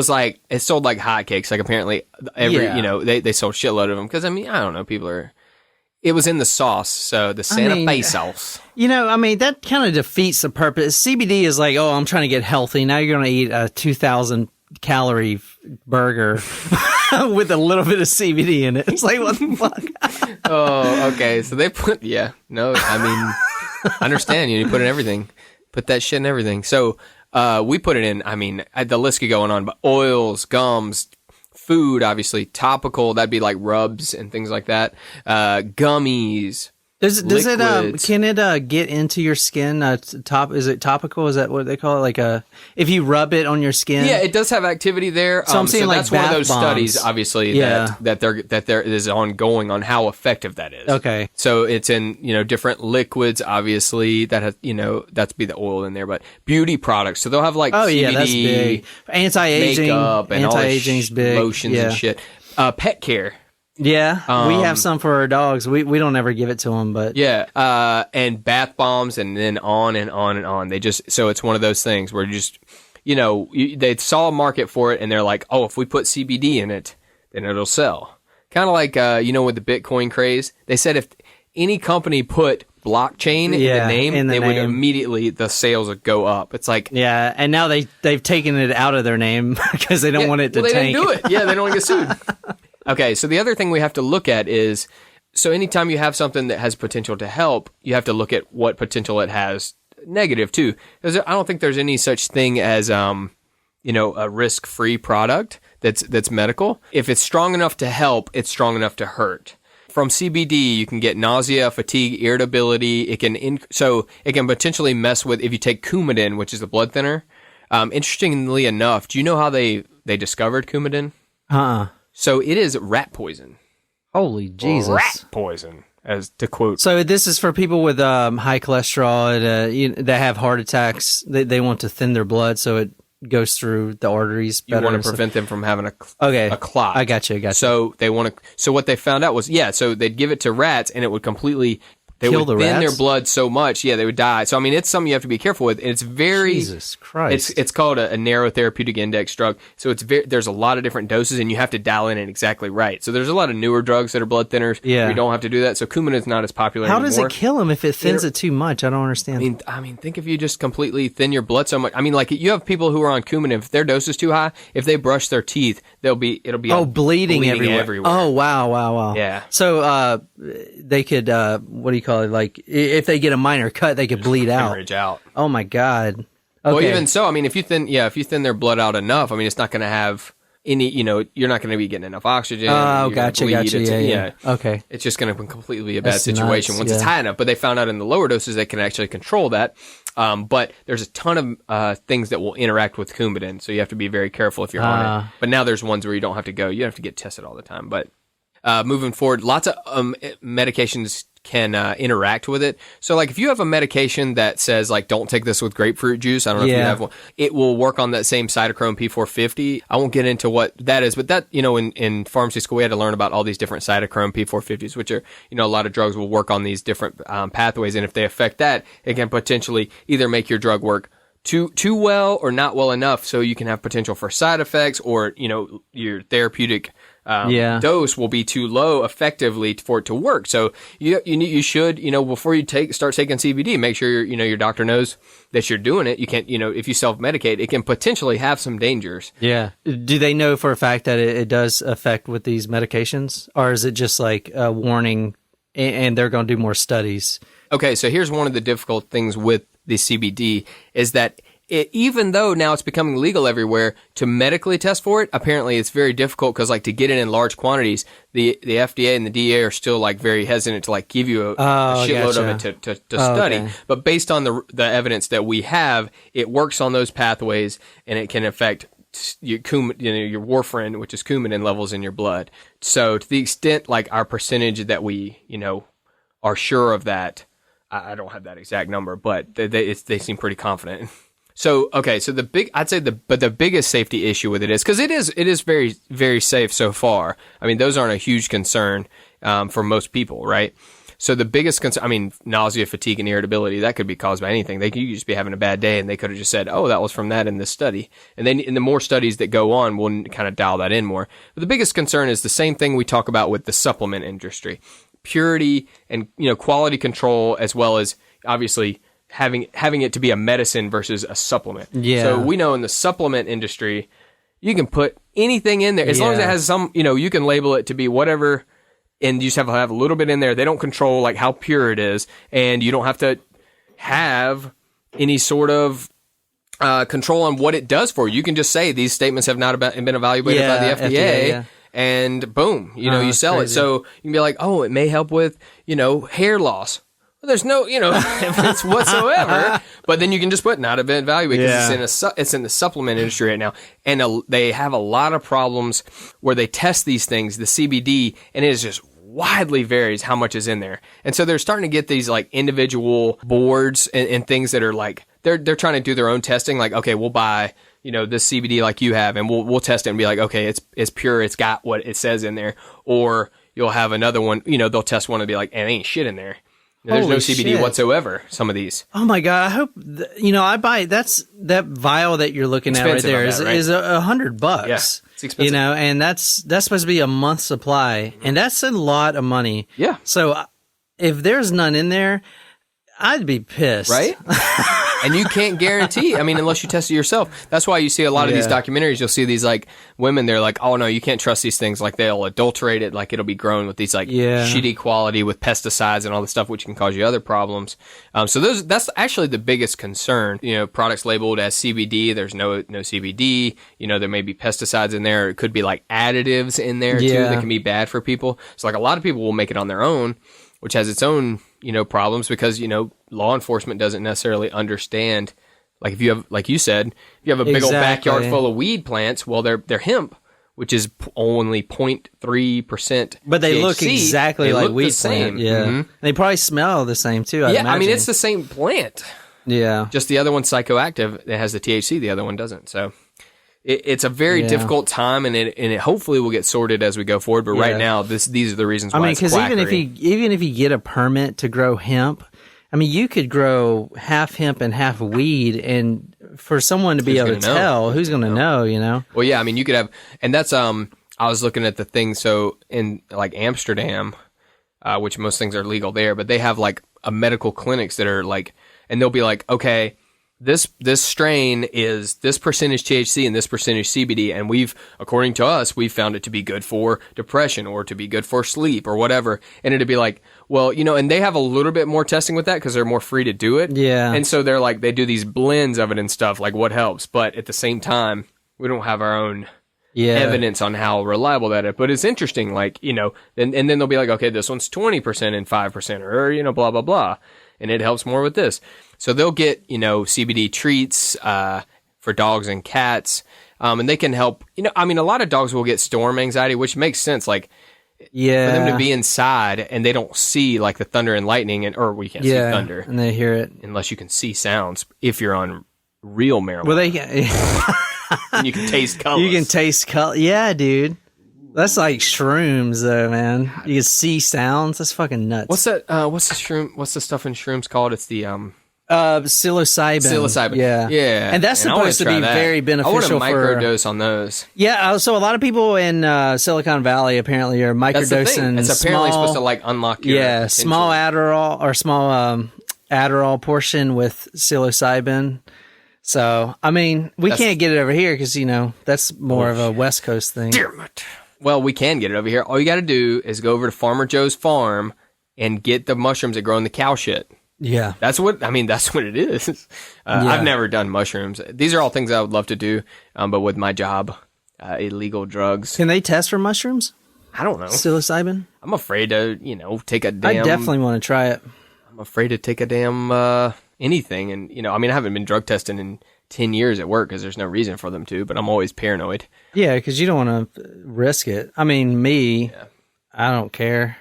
C: sold like hotcakes. Like apparently they sold a shitload of them. Because, I don't know, it was in the sauce, so the Santa Fe sauce.
D: That kind of defeats the purpose. CBD is like, oh, I'm trying to get healthy. Now you're going to eat a 2,000 calorie burger with a little bit of CBD in it. It's like, what the fuck?
C: Oh, okay. So they put, understand. You put in everything. Put that shit in everything. So we put it in, the list could go on, but oils, gums, food, obviously, topical, that'd be like rubs and things like that. Gummies.
D: Does it can it get into your skin? Is it topical? Is that what they call it? Like if you rub it on your skin?
C: Yeah, it does have activity there.
D: So I'm seeing like
C: that's one of those
D: bombs.
C: Studies, obviously, that there is ongoing on how effective that is.
D: Okay.
C: So it's in different liquids, obviously that has that's be the oil in there, but beauty products. So they'll have like CBD,
D: that's big. Anti-aging,
C: makeup, and
D: anti-aging's
C: all
D: big.
C: Lotions and shit. Pet care.
D: Yeah, we have some for our dogs. We don't ever give it to them, but
C: and bath bombs, and then on and on and on. So it's one of those things where they saw a market for it, and they're like, oh, if we put CBD in it, then it'll sell. Kind of like with the Bitcoin craze, they said if any company put blockchain in the name, would immediately the sales would go up. It's like
D: and now they've taken it out of their name because they don't want it to
C: they
D: tank.
C: Didn't do it. Yeah, they don't want to get sued. Okay, so the other thing we have to look at is, so anytime you have something that has potential to help, you have to look at what potential it has negative too. Because I don't think there's any such thing as, a risk-free product that's medical. If it's strong enough to help, it's strong enough to hurt. From CBD, you can get nausea, fatigue, irritability. It can potentially mess with, if you take Coumadin, which is the blood thinner. Interestingly enough, do you know how they discovered Coumadin? So it is rat poison.
D: Holy Jesus.
C: Rat poison, as to quote.
D: So this is for people with high cholesterol that have heart attacks. They want to thin their blood, so goes through the arteries
C: You
D: better.
C: want to prevent them from having a clot.
D: I got you.
C: So they want to. So what they found out was, so they'd give it to rats, and it would completely
D: Kill
C: would
D: the
C: thin their
D: rats?
C: blood so much, they would die. So I mean, it's something you have to be careful with. And it's very
D: Jesus Christ.
C: It's called a narrow therapeutic index drug. So there's a lot of different doses, and you have to dial in it exactly right. So there's a lot of newer drugs that are blood thinners.
D: Yeah.
C: where you don't have to do that. So Coumadin is not as popular
D: How
C: anymore.
D: does it kill them if it thins it too much? I don't understand.
C: I mean, think if you just completely thin your blood so much. I mean, like you have people who are on Coumadin. If their dose is too high, if they brush their teeth, it'll be
D: bleeding everywhere. Oh, wow.
C: Yeah.
D: So they could, what do you call it? Like if they get a minor cut, they could bleed out.
C: hemorrhage out.
D: Oh my God. Okay.
C: Well, even so, I mean, if you thin their blood out enough, I mean, it's not going to have any, you're not going to be getting enough oxygen.
D: Oh, gotcha. Yeah. Okay.
C: It's just going to completely be a bad
D: That's
C: situation
D: nuts,
C: once it's high enough. But they found out in the lower doses they can actually control that. But there's a ton of things that will interact with Coumadin, so you have to be very careful if you're on it. But now there's ones where you don't have to go. You don't have to get tested all the time. But moving forward, lots of medications can interact with it. So like if you have a medication that says like don't take this with grapefruit juice, I don't know if you have one, it will work on that same cytochrome P450. I won't get into what that is, but that, in pharmacy school we had to learn about all these different cytochrome P450s, which are, a lot of drugs will work on these different pathways, and if they affect that, it can potentially either make your drug work too well or not well enough, so you can have potential for side effects, or your therapeutic dose will be too low effectively for it to work. So you should, before you start taking CBD, make sure your doctor knows that you're doing it. You can't, if you self-medicate, it can potentially have some dangers.
D: Yeah. Do they know for a fact that it does affect with these medications, or is it just like a warning and they're going to do more studies?
C: Okay, so here's one of the difficult things with the CBD is that even though now it's becoming legal everywhere, to medically test for it, apparently it's very difficult because like to get it in large quantities, the FDA and the DEA are still like very hesitant to like give you a shitload of it to study.
D: Okay.
C: But based on the evidence that we have, it works on those pathways and it can affect your warfarin, which is Coumadin levels in your blood. So to the extent like our percentage that we are sure of that, I don't have that exact number, but they seem pretty confident. So, okay, so I'd say the biggest safety issue with it is, because it is very, very safe so far. I mean, those aren't a huge concern, for most people, right? So the biggest concern, I mean, nausea, fatigue, and irritability, that could be caused by anything. You could just be having a bad day, and they could have just said, oh, that was from that in this study. And then in the more studies that go on, we'll kind of dial that in more. But the biggest concern is the same thing we talk about with the supplement industry. Purity and, quality control, as well as, obviously, having it to be a medicine versus a supplement.
D: Yeah.
C: So we know in the supplement industry, you can put anything in there. As long as it has some, you can label it to be whatever, and you just have to have a little bit in there. They don't control like how pure it is, and you don't have to have any sort of control on what it does for you. You can just say these statements have not been evaluated by the FDA. And boom, you sell
D: crazy.
C: it. So you can be like, oh, it may help with, hair loss. Well, there's no, evidence whatsoever. But then you can just put not been evaluated because it's in the supplement industry right now, and they have a lot of problems where they test these things, the CBD, and it is just widely varies how much is in there. And so they're starting to get these like individual boards and things that are like they're trying to do their own testing. Like, okay, we'll buy this CBD like you have, and we'll test it and be like, okay, it's pure, it's got what it says in there. Or you'll have another one, they'll test one and be like, and ain't shit in there. There's
D: Holy
C: no CBD
D: shit.
C: whatsoever. Some of these.
D: Oh my God! I hope I buy that vial that you're looking at right there is $100.
C: Yeah, it's expensive.
D: And that's supposed to be a month's supply, and that's a lot of money.
C: Yeah.
D: So if there's none in there, I'd be pissed.
C: Right? And you can't guarantee, unless you test it yourself. That's why you see a lot of these documentaries. You'll see these like women, they're like, oh no, you can't trust these things. Like they'll adulterate it. Like it'll be grown with these like shitty quality with pesticides and all this stuff, which can cause you other problems. So that's actually the biggest concern. Products labeled as CBD, there's no CBD. There may be pesticides in there. It could be like additives in there too that can be bad for people. So like a lot of people will make it on their own, which has its own, problems because, law enforcement doesn't necessarily understand. Like if you have, like you said, if you have a big old backyard full of weed plants, well, they're hemp, which is only 0.3%.
D: But they
C: THC.
D: look exactly
C: They
D: like
C: look
D: weed
C: the same.
D: plant. Yeah.
C: Mm-hmm.
D: They probably smell the same too. I imagine.
C: It's the same plant.
D: Yeah.
C: Just the other one's psychoactive. It has the THC. The other one doesn't. So it's a very difficult time, and it hopefully will get sorted as we go forward. But right now, these are the reasons why. I mean, because
D: even if you get a permit to grow hemp, I mean, you could grow half hemp and half weed, and for someone to be able to tell, who's going to know? You know?
C: Well, yeah. I mean, you could have, and that's I was looking at the thing. So in like Amsterdam, which most things are legal there, but they have like a medical clinics that are like, and they'll be like, okay, this strain is this percentage THC and this percentage CBD, and according to us, we've found it to be good for depression or to be good for sleep or whatever. And it'd be like, well, you know, and they have a little bit more testing with that because they're more free to do it.
D: Yeah.
C: And so they're like, they do these blends of it and stuff, like what helps. But at the same time, we don't have our own evidence on how reliable that is. But it's interesting, like, you know, and then they'll be like, okay, this one's 20% and 5%, or, you know, blah, blah, blah. And it helps more with this. So they'll get, you know, CBD treats for dogs and cats. And they can help, you know, I mean, a lot of dogs will get storm anxiety, which makes sense. Like, for them to be inside and they don't see like the thunder and lightning, or we can't see thunder.
D: And they hear it.
C: Unless you can see sounds if you're on real marijuana.
D: Well,
C: and you can taste colors.
D: You can taste color. Yeah, dude. That's like shrooms, though, man. You can see sounds. That's fucking nuts.
C: What's that? What's the shroom? What's the stuff in shrooms called? It's the
D: psilocybin.
C: Psilocybin.
D: Yeah. And that's supposed to be very beneficial.
C: I want a microdose on those.
D: Yeah. So a lot of people in Silicon Valley apparently are microdosing.
C: It's apparently supposed to like unlock your potential.
D: Small Adderall or small Adderall portion with psilocybin. So I mean, we can't get it over here because you know that's more of a West Coast thing.
C: Damn it. Well, we can get it over here. All you got to do is go over to Farmer Joe's farm and get the mushrooms that grow in the cow shit.
D: Yeah.
C: That's what it is. I've never done mushrooms. These are all things I would love to do, but with my job, illegal drugs.
D: Can they test for mushrooms?
C: I don't know.
D: Psilocybin?
C: I'm afraid to, you know, take a damn...
D: I definitely want to try it.
C: I'm afraid to take a damn anything. And, you know, I mean, I haven't been drug testing in 10 years at work because there's no reason for them to, but I'm always paranoid.
D: Yeah, because you don't want to risk it. I mean, I don't care.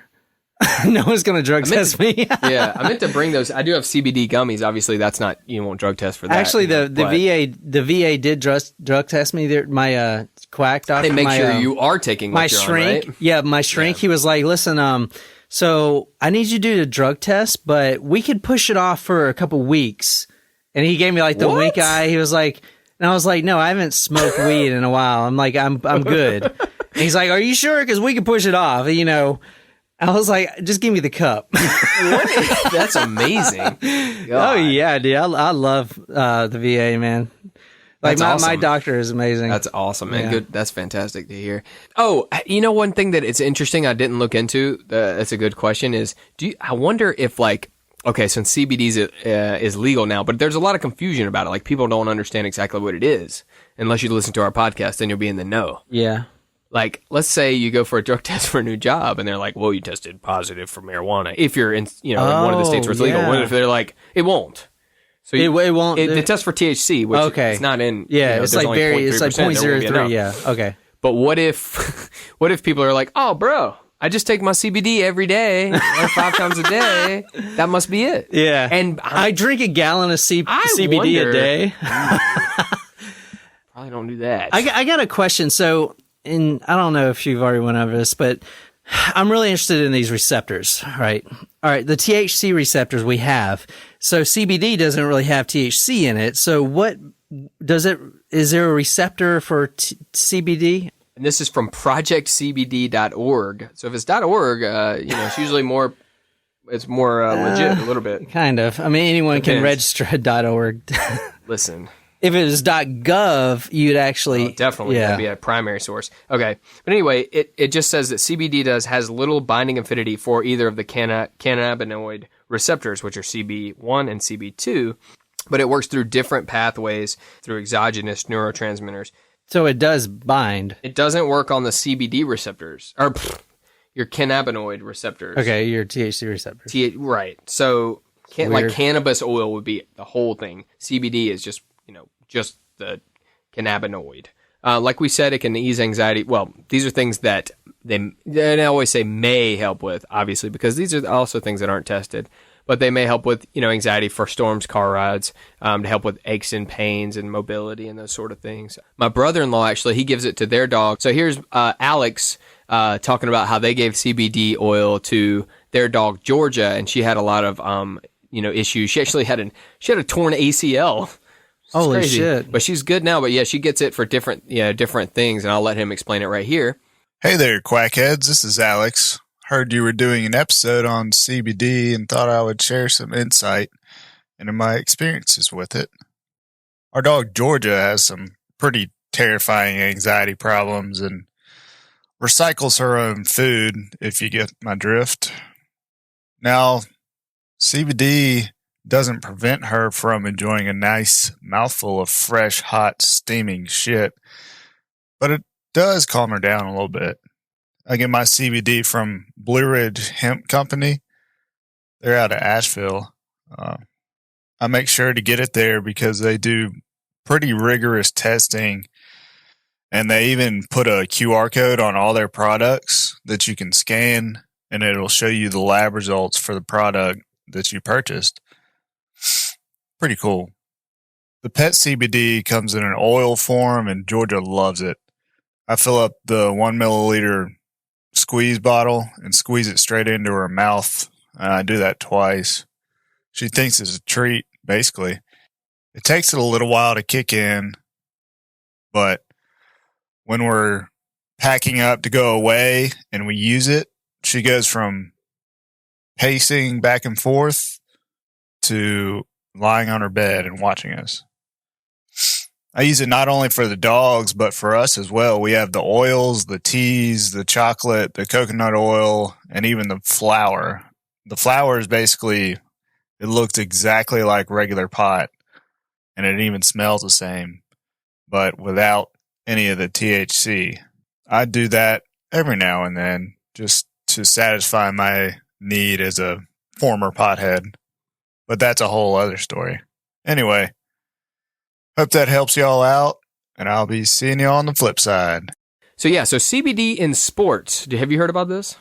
D: No one's going to drug test me.
C: Yeah, I meant to bring those. I do have CBD gummies. Obviously, that's not, you won't drug test for that.
D: Actually, the VA did drug test me. My quack doctor.
C: They make sure you are taking what
D: my
C: you're
D: shrink.
C: On, right?
D: Yeah, my shrink. He was like, listen, so I need you to do the drug test, but we could push it off for a couple weeks. And he gave me like the wink eye. He was like, and I was like, no, I haven't smoked weed in a while. I'm like, I'm good. And he's like, are you sure? Because we can push it off, you know. I was like, just give me the cup.
C: That's amazing. God.
D: Oh, yeah, dude. I love the VA, man. Like, my doctor is amazing.
C: That's awesome, man. Yeah. Good. That's fantastic to hear. Oh, you know, one thing that it's interesting I didn't look into, that's a good question, is I wonder if, like, okay, since CBD is legal now, but there's a lot of confusion about it. Like, people don't understand exactly what it is. Unless you listen to our podcast, then you'll be in the know.
D: Yeah.
C: Like, let's say you go for a drug test for a new job, and they're like, well, you tested positive for marijuana. If you're in, you know, in one of the states where it's legal. What if they're like, it won't? So
D: it won't.
C: They test for THC, which is not in.
D: Yeah,
C: you know,
D: it's like it's like 0.03. Yeah. Okay.
C: But what if people are like, oh, bro, I just take my CBD every day, or 5 times a day. That must be it.
D: Yeah.
C: And
D: I drink a gallon of CBD a day.
C: Probably don't do that.
D: I got a question. So, I don't know if you've already went over this, but I'm really interested in these receptors, right? All right, the THC receptors we have. So CBD doesn't really have THC in it. So is there a receptor for CBD?
C: And this is from projectcbd.org. So if it's .org, you know, it's usually more, it's more legit a little bit.
D: Kind of. I mean, anyone can register at .org.
C: Listen.
D: If it was .gov, you'd actually...
C: definitely. That'd be a primary source. Okay. But anyway, it just says that CBD has little binding affinity for either of the cannabinoid receptors, which are CB1 and CB2, but it works through different pathways through exogenous neurotransmitters.
D: So it does bind.
C: It doesn't work on the CBD receptors, or your cannabinoid receptors.
D: Okay, your THC receptors.
C: Right. So like cannabis oil would be the whole thing. CBD is just... you know, just the cannabinoid. Like we said, it can ease anxiety. Well, these are things that they always say may help with, obviously, because these are also things that aren't tested. but they may help with, anxiety for storms, car rides, to help with aches and pains and mobility and those sort of things. My brother-in-law, actually, he gives it to their dog. So here's Alex talking about how they gave CBD oil to their dog, Georgia, and she had a lot of, issues. She actually had a torn ACL. It's
D: Holy
C: crazy.
D: shit.
C: But she's good now. But yeah, she gets it for different things, and I'll let him explain it right here.
F: Hey there, quackheads. This is Alex. Heard you were doing an episode on CBD and thought I would share some insight into my experiences with it. Our dog Georgia has some pretty terrifying anxiety problems and recycles her own food, if you get my drift. Now, CBD doesn't prevent her from enjoying a nice mouthful of fresh, hot, steaming shit, but it does calm her down a little bit. I get my CBD from Blue Ridge Hemp Company. They're out of Asheville. I make sure to get it there because they do pretty rigorous testing, and they even put a QR code on all their products that you can scan, and it'll show you the lab results for the product that you purchased. Pretty cool. The pet CBD comes in an oil form, and Georgia loves it. I fill up the 1 milliliter squeeze bottle and squeeze it straight into her mouth. I do that twice. She thinks it's a treat, basically. It takes it a little while to kick in, but when we're packing up to go away and we use it, she goes from pacing back and forth to lying on her bed and watching us. I use it not only for the dogs, but for us as well. We have the oils, the teas, the chocolate, the coconut oil, and even the flour. The flour is basically, it looks exactly like regular pot, and it even smells the same, but without any of the THC. I do that every now and then just to satisfy my need as a former pothead. But that's a whole other story. Anyway, hope that helps y'all out, and I'll be seeing y'all on the flip side.
C: So CBD in sports. Have you heard about this?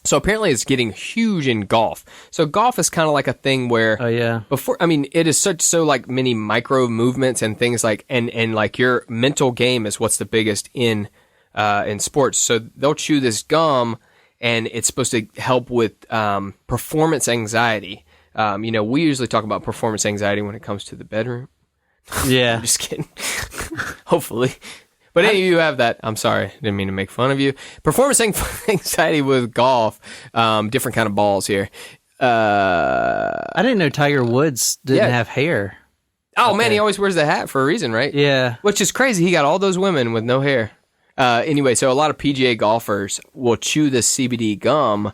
C: So apparently it's getting huge in golf. So golf is kind of like a thing where it is so like many micro movements and things like and like your mental game is what's the biggest in sports. So they'll chew this gum and it's supposed to help with performance anxiety. We usually talk about performance anxiety when it comes to the bedroom.
D: Yeah.
C: I'm just kidding. Hopefully. But any of you have that. I'm sorry. Didn't mean to make fun of you. Performance anxiety with golf. Different kind of balls here.
D: I didn't know Tiger Woods didn't have hair.
C: Oh, man, he always wears the hat for a reason, right?
D: Yeah.
C: Which is crazy. He got all those women with no hair. Anyway, so a lot of PGA golfers will chew this CBD gum,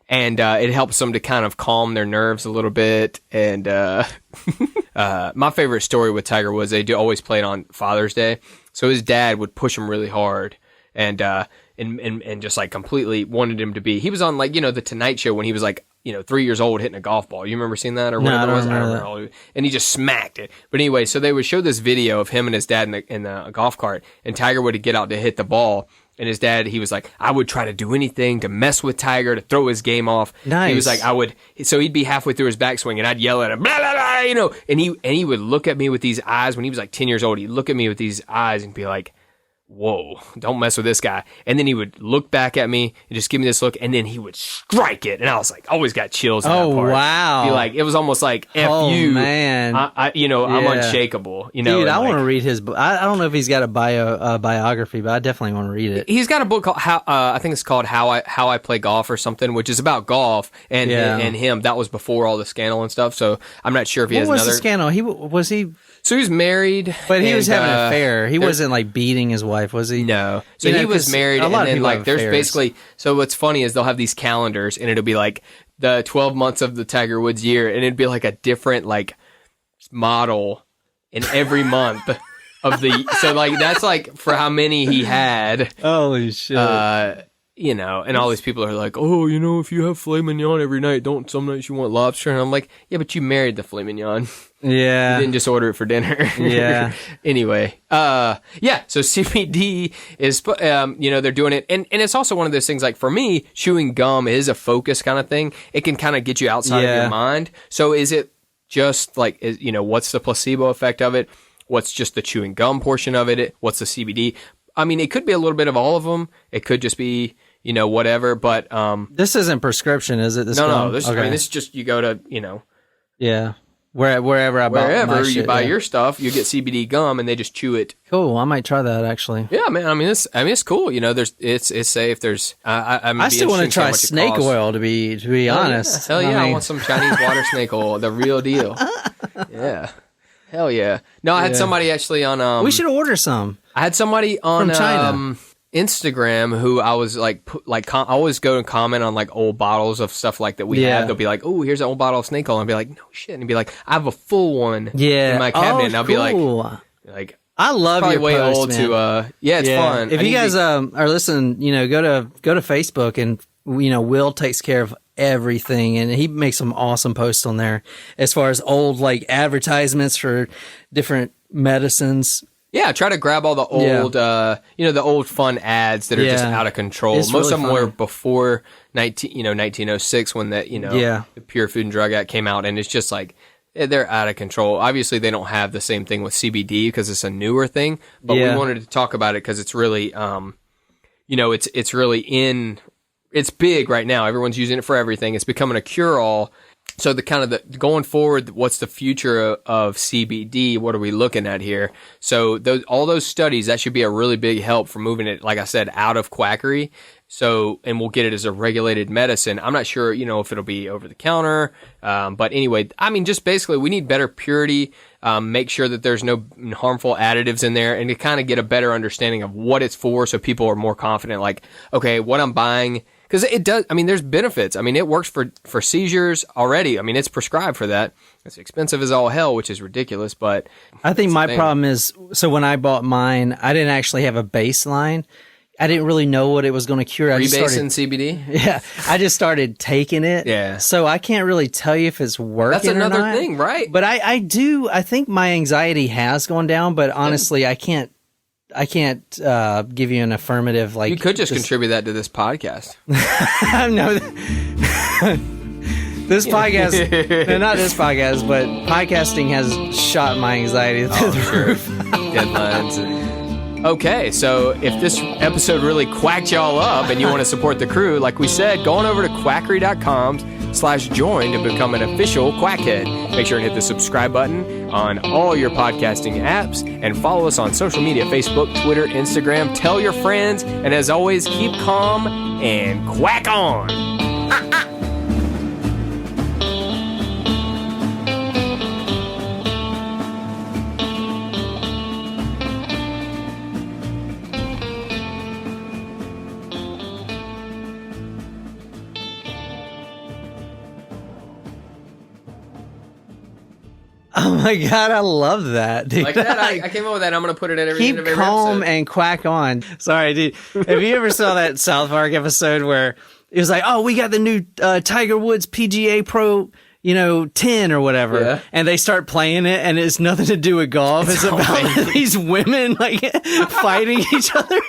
C: and it helps them to kind of calm their nerves a little bit. And my favorite story with Tiger was they do always play it on Father's Day. So his dad would push him really hard and just like completely wanted him to be. He was on like, the Tonight Show when he was like, 3 years old hitting a golf ball. You remember seeing that or whatever it was? I don't remember. And he just smacked it. But anyway, so they would show this video of him and his dad in the golf cart, and Tiger would get out to hit the ball. And his dad, he was like, I would try to do anything to mess with Tiger, to throw his game off.
D: Nice.
C: He was like, so he'd be halfway through his backswing and I'd yell at him, blah, blah, blah, and he would look at me with these eyes when he was like 10 years old. He'd look at me with these eyes and be like, whoa, don't mess with this guy. And then he would look back at me and just give me this look, and then he would strike it. And I was like, always got chills in that part.
D: Wow.
C: Be like, it was almost like, F you.
D: Man.
C: I'm unshakable.
D: Dude, I want to read his book. I don't know if he's got a biography, but I definitely want to read it.
C: He's got a book called I think it's called How I Play Golf or something, which is about golf and him. That was before all the scandal and stuff. So I'm not sure if he has another.
D: What was the scandal?
C: So he was married,
D: but he was having an affair. He wasn't like beating his wife, was he?
C: No. So he was married, and then like there's basically. So what's funny is they'll have these calendars, and it'll be like the 12 months of the Tiger Woods year, and it'd be like a different like model in every month of the. So like that's like for how many he had.
D: Holy shit!
C: and all these people are like, oh, if you have filet mignon every night, don't some nights you want lobster? And I'm like, yeah, but you married the filet mignon.
D: Yeah.
C: You didn't just order it for dinner.
D: Yeah.
C: Anyway, so CBD is, they're doing it. And it's also one of those things, like for me, chewing gum is a focus kind of thing. It can kind of get you outside of your mind. So is it just like, what's the placebo effect of it? What's just the chewing gum portion of it? What's the CBD? I mean, it could be a little bit of all of them. It could just be, whatever. But
D: this isn't prescription, is it? This
C: no,
D: gum?
C: this is just, you go to,
D: yeah. Wherever I buy my
C: you
D: shit,
C: buy your stuff, you get CBD gum, and they just chew it.
D: Cool. I might try that actually.
C: Yeah, man. I mean, it's cool. it's safe. There's.
D: I still want to try snake oil to be honest.
C: Hell yeah! I want some Chinese water snake oil, the real deal. Yeah. Hell yeah. No, I had somebody actually on.
D: We should order some.
C: I had somebody on
D: from China.
C: Instagram who I was I always go and comment on like old bottles of stuff like that we have. They'll be like, oh, here's an old bottle of snake oil. And I'll be like, no shit. And he'd be like, I have a full one in my cabinet. And I'll be like,
D: I love
C: probably
D: your
C: way
D: post,
C: old
D: man.
C: to it's fun.
D: If you guys are listening, go to Facebook, and Will takes care of everything, and he makes some awesome posts on there as far as old like advertisements for different medicines.
C: Yeah, try to grab all the old, the old fun ads that are just out of control.
D: It's
C: Most
D: really
C: of them
D: funny.
C: were before 1906 when the Pure Food and Drug Act came out, and it's just like they're out of control. Obviously, they don't have the same thing with CBD because it's a newer thing, but we wanted to talk about it because it's really, it's really it's big right now. Everyone's using it for everything. It's becoming a cure-all. So going forward, what's the future of CBD? What are we looking at here? So all those studies, that should be a really big help for moving it, like I said, out of quackery. So, and we'll get it as a regulated medicine. I'm not sure, if it'll be over the counter. But anyway, I mean, just basically we need better purity, make sure that there's no harmful additives in there, and to kind of get a better understanding of what it's for. So people are more confident, like, okay, what I'm buying, because it does, I mean, there's benefits. I mean, it works for seizures already. I mean, it's prescribed for that. It's expensive as all hell, which is ridiculous, but
D: I think my problem is, so when I bought mine, I didn't actually have a baseline. I didn't really know what it was going to cure.
C: Freebase and CBD?
D: Yeah. I just started taking it.
C: Yeah.
D: So I can't really tell you if it's working
C: That's another
D: or not.
C: thing, right?
D: But I think my anxiety has gone down, but honestly, I can't give you an affirmative, like.
C: You could just contribute that to this podcast.
D: No. This podcast, no, not this podcast, but podcasting has shot my anxiety through the roof.
C: Deadlines. Okay, so if this episode really quacked y'all up and you want to support the crew, like we said, go on over to quackery.com/join to become an official quackhead. Make sure and hit the subscribe button on all your podcasting apps and follow us on social media, Facebook, Twitter, Instagram. Tell your friends, and as always, keep calm and quack on.
D: Oh my God, I love that, dude.
C: Like that, I came up with that. I'm going to put it at every end
D: Keep
C: of every
D: calm
C: episode.
D: and quack on. Sorry, dude. Have you ever saw that South Park episode where it was like, oh, we got the new Tiger Woods PGA Pro, 10 or whatever.
C: Yeah.
D: And they start playing it, and it's nothing to do with golf. It's about these women like fighting each other.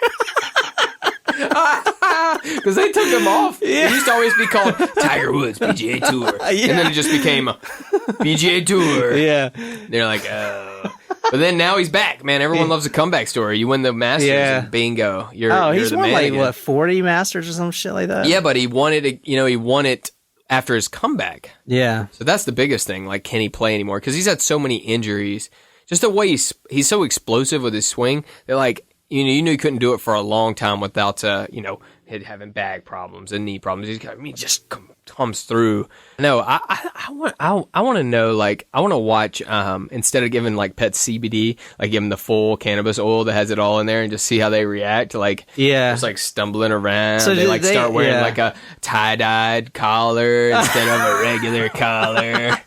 C: Because they took them off. It used to always be called Tiger Woods PGA Tour. And then it just became PGA Tour.
D: Yeah.
C: They're like, oh. But then now he's back, man. Everyone loves a comeback story. You win the Masters and bingo. You're
D: he's
C: the
D: won
C: man
D: like,
C: again.
D: what, 40 Masters or some shit like that?
C: Yeah, but he won it after his comeback.
D: Yeah.
C: So that's the biggest thing. Like, can he play anymore? Because he's had so many injuries. Just the way he's so explosive with his swing. They're like, you knew he couldn't do it for a long time without, having back problems and knee problems. He just comes through. No, I want to know, like, I want to watch, instead of giving, like, pets CBD, like, give them the full cannabis oil that has it all in there and just see how they react to, like, just, like, stumbling around.
D: So
C: they, like, start wearing,
D: yeah.
C: like, a tie-dyed collar instead of a regular collar.